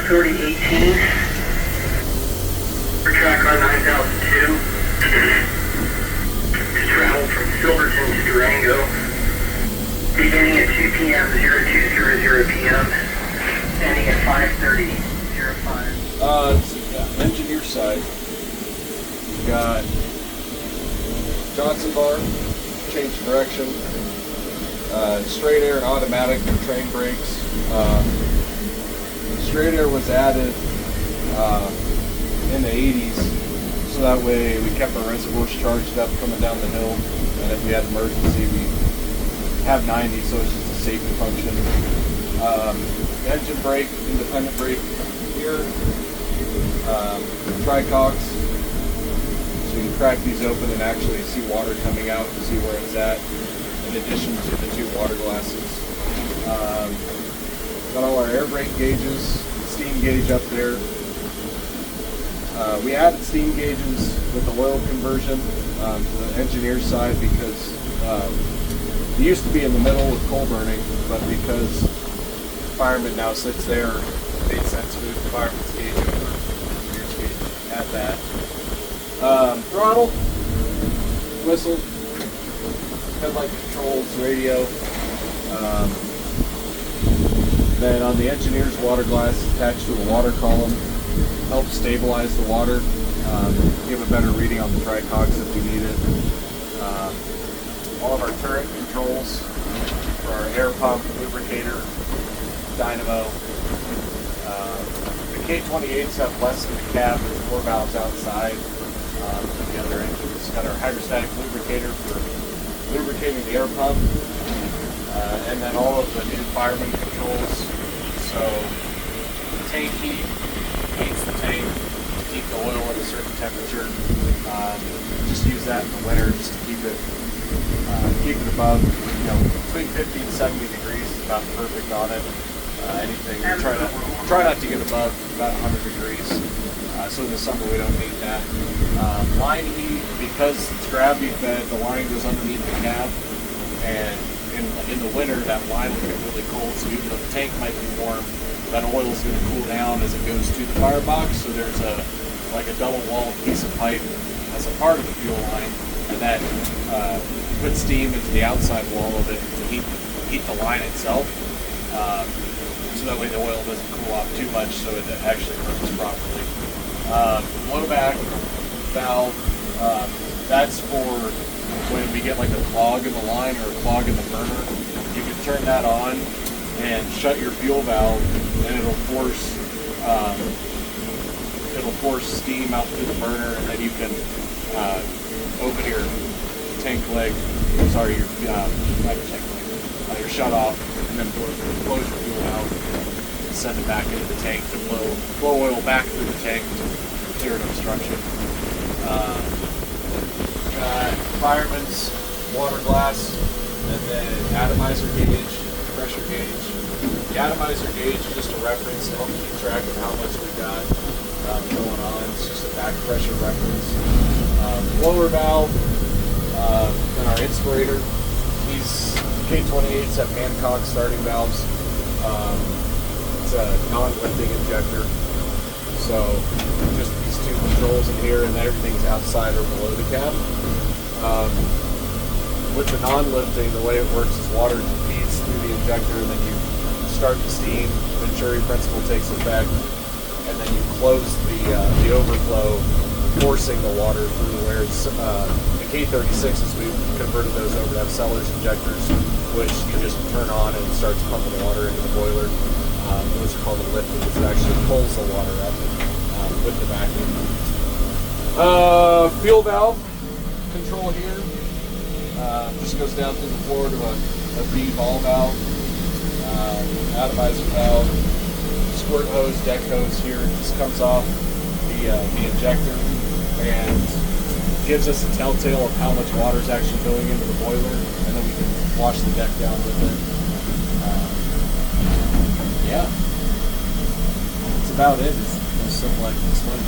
5:30:18 for track car 9002 to travel from Silverton to Durango, beginning at 2 p.m. 0200 p.m. ending at 5:30:05. Engineer side, we've got Johnson bar, change direction, straight air and automatic and train brakes. Straight air was added in the 80s, so that way we kept our reservoirs charged up coming down the hill, and if we had emergency, we have 90, so it's just a safety function. Engine brake, independent brake here, tricogs, so you can crack these open and actually see water coming out and see where it's at, in addition to the two water glasses. Got all our air brake gauges, steam gauge up there. We added steam gauges with the oil conversion to the engineer side because it used to be in the middle with coal burning, but because Fireman now sits there, it made sense to move the Fireman's gauge over, engineer's gauge, add that. Throttle, whistle, headlight controls, radio. Then on the engineer's water glass attached to a water column, helps stabilize the water, give a better reading on the tricogs if we need it. All of our turret controls for our air pump, lubricator, dynamo. The K-28s have less in the cab, there's 4 valves outside. The other engines got our hydrostatic lubricator for lubricating the air pump. And then all of the new Fireman controls. So the tank heats the tank to keep the oil at a certain temperature. Just use that in the winter just to keep it above, between 50 and 70 degrees is about perfect on it. Anything, try not to get above about 100 degrees. So in the summer we don't need that. Line heat, because it's gravity fed, the line goes underneath the cab, and in the winter that line will get really cold, so even though the tank might be warm, that oil is going to cool down as it goes to the firebox. So there's a double walled piece of pipe as a part of the fuel line, and that puts steam into the outside wall of it to heat the line itself. So that way the oil doesn't cool off too much, so it actually burns properly. Blowback valve, that's for when we get like a clog in the line or a clog in the burner. You can turn that on and shut your fuel valve, and it'll force steam out through the burner, and then you can open your tank leg, your shut off, and then close your fuel valve and send it back into the tank to blow oil back through the tank to clear an obstruction. Fireman's water glass, and then atomizer gauge, pressure gauge. The atomizer gauge is just a reference to help keep track of how much we've got going on. It's just a back pressure reference. Blower valve, then our inspirator. These K-28s have Hancock starting valves. It's a non-lifting injector. So just these two controls in here, and then everything's outside or below the cab. With the non-lifting, the way it works is water feeds through the injector, and then you start the steam, Venturi principle takes effect, and then you close the overflow, forcing the water through where it's the K-36s. We've converted those over to have Sellers injectors, which you just turn on and it starts pumping water into the boiler. Those are called the liftings. It actually pulls the water up with the vacuum. Fuel valve control here. Just goes down through the floor to a V ball valve. Atomizer valve. Squirt hose, deck hose here. Just comes off the injector and gives us a telltale of how much water is actually going into the boiler, and then we can wash the deck down with it. Yeah, that's about it. It's simple I can explain it.